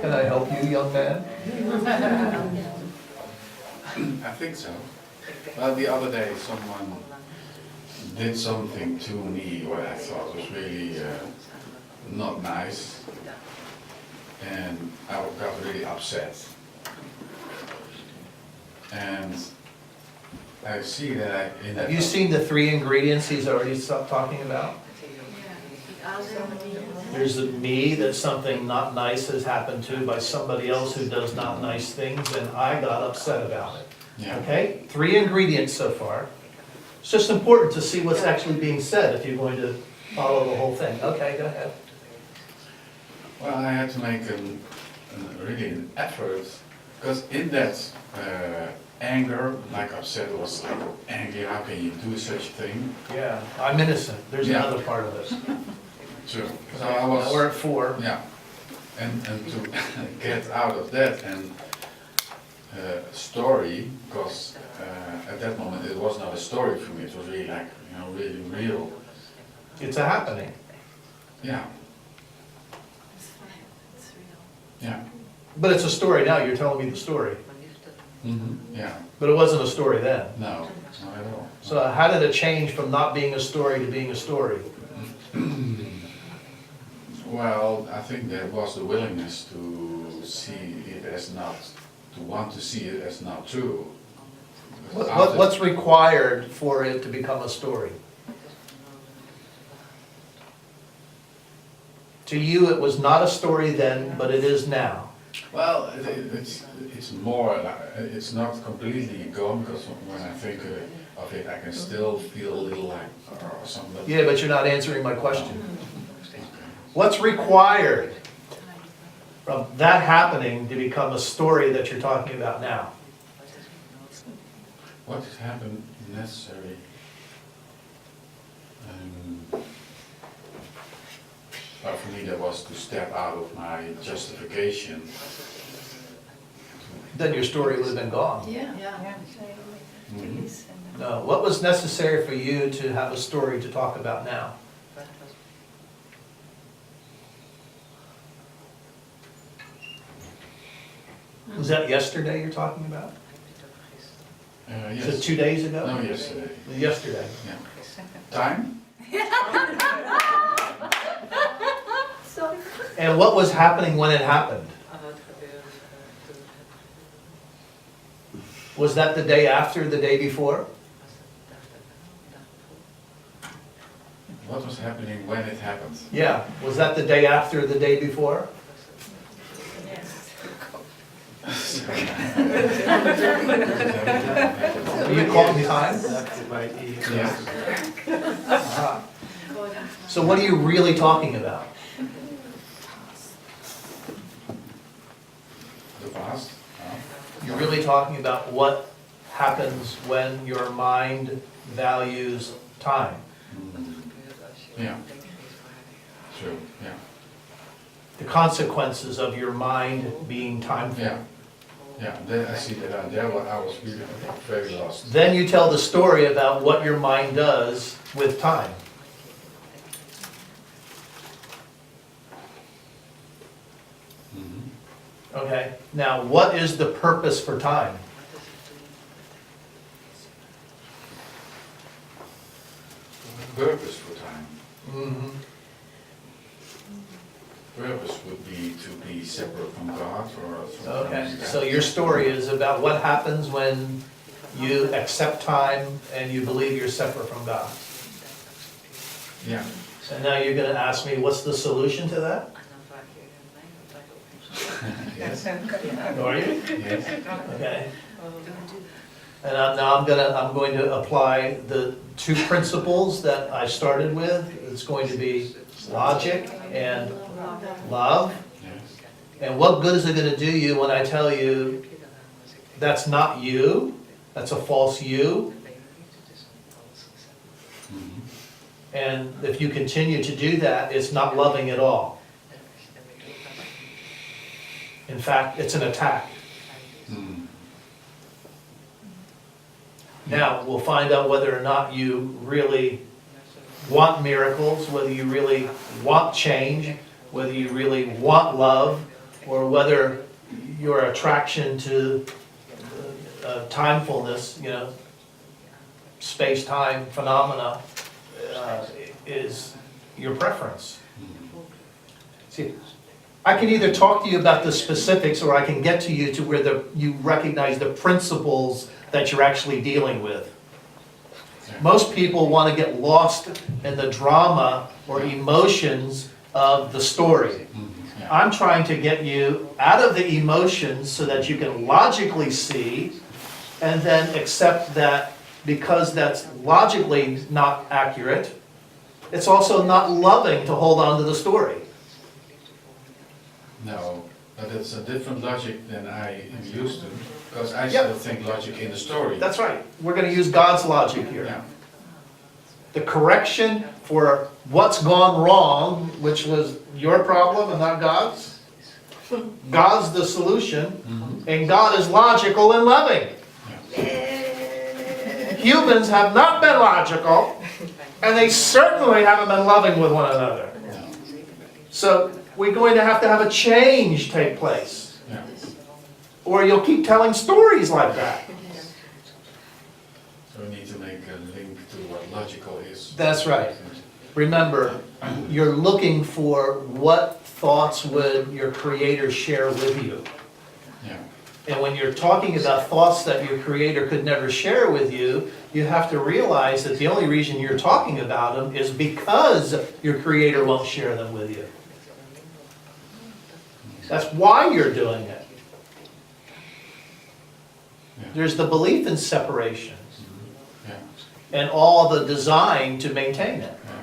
Can I help you, young man? I think so. Well, the other day someone did something to me what I thought was really not nice, and I got really upset. And I see that in that. Have you seen the 3 ingredients he's already stopped talking about? There's a me that something not nice has happened to by somebody else who does not nice things, and I got upset about it. Yeah. Okay, 3 ingredients so far. It's just important to see what's actually being said if you're going to follow the whole thing. Okay, go ahead. Well, I had to make really an effort, because in that anger, like upset, was like angry, how can you do such a thing? Yeah, I'm innocent. There's Yeah. another part of this. True. So I was, We're at 4. yeah, and to get out of that and story, because at that moment it was not a story for me, it was really like, really real. It's a happening. Yeah. Yeah. But it's a story now. You're telling me the story. Yeah. But it wasn't a story then. No, not at all. So how did it change from not being a story to being a story? Well, I think there was the willingness to see it as not, to want to see it as not true. What's required for it to become a story? To you, it was not a story then, but it is now. Well, it's more, it's not completely gone, because when I think of it, I can still feel a little like, or something. Yeah, but you're not answering my question. What's required from that happening to become a story that you're talking about now? What has happened necessary? Well, for me, that was to step out of my justification. Then your story would have been gone. Yeah. Mhm. No, what was necessary for you to have a story to talk about now? Was that yesterday you're talking about? Is it Yes. 2 days ago? No, yesterday. Yesterday. Yeah. Time? And what was happening when it happened? Was that the day after, the day before? What was happening when it happened? Yeah, was that the day after, the day before? Are you calling time? Yeah. Ah. So what are you really talking about? The past? You're really talking about what happens when your mind values time. Yeah. True, yeah. The consequences of your mind being timeful. Yeah. Yeah, then I see that there I was really very lost. Then you tell the story about what your mind does with time. Okay, now what is the purpose for time? Purpose for time. Mhm. Purpose would be to be separate from God or something. Okay, like that. so your story is about what happens when you accept time and you believe you're separate from God. Yeah. And now you're gonna ask me, what's the solution to that? Yes. Are you? Yes. Okay. And I'm going to apply the 2 principles that I started with. It's going to be logic and love. Yes. And what good is it gonna do you when I tell you that's not you, that's a false you? Mhm. And if you continue to do that, it's not loving at all. In fact, it's an attack. Mm. Now, we'll find out whether or not you really want miracles, whether you really want change, whether you really want love, or whether your attraction to timefulness, you know, space-time phenomena is your preference. See, I can either talk to you about the specifics, or I can get to you to where you recognize the principles that you're actually dealing with. Most people want to get lost in the drama or emotions of the story. I'm trying to get you out of the emotions so that you can logically see and then accept that because that's logically not accurate, it's also not loving to hold on to the story. No, but it's a different logic than I am used to, because I still think logic in the story. That's right. We're going to use God's logic here. Yeah. The correction for what's gone wrong, which was your problem and not God's. God's the solution, and God is logical and loving. Humans have not been logical, and they certainly haven't been loving with one another. So we're going to have a change take place. Yeah. Or you'll keep telling stories like that. So we need to make a link to what logical is. That's right. Remember, you're looking for what thoughts would your Creator share with you. Yeah. And when you're talking about thoughts that your Creator could never share with you, you have to realize that the only reason you're talking about them is because your Creator won't share them with you. That's why you're doing it. Yeah. There's the belief in separation Yeah. and all the design to maintain it. Yeah.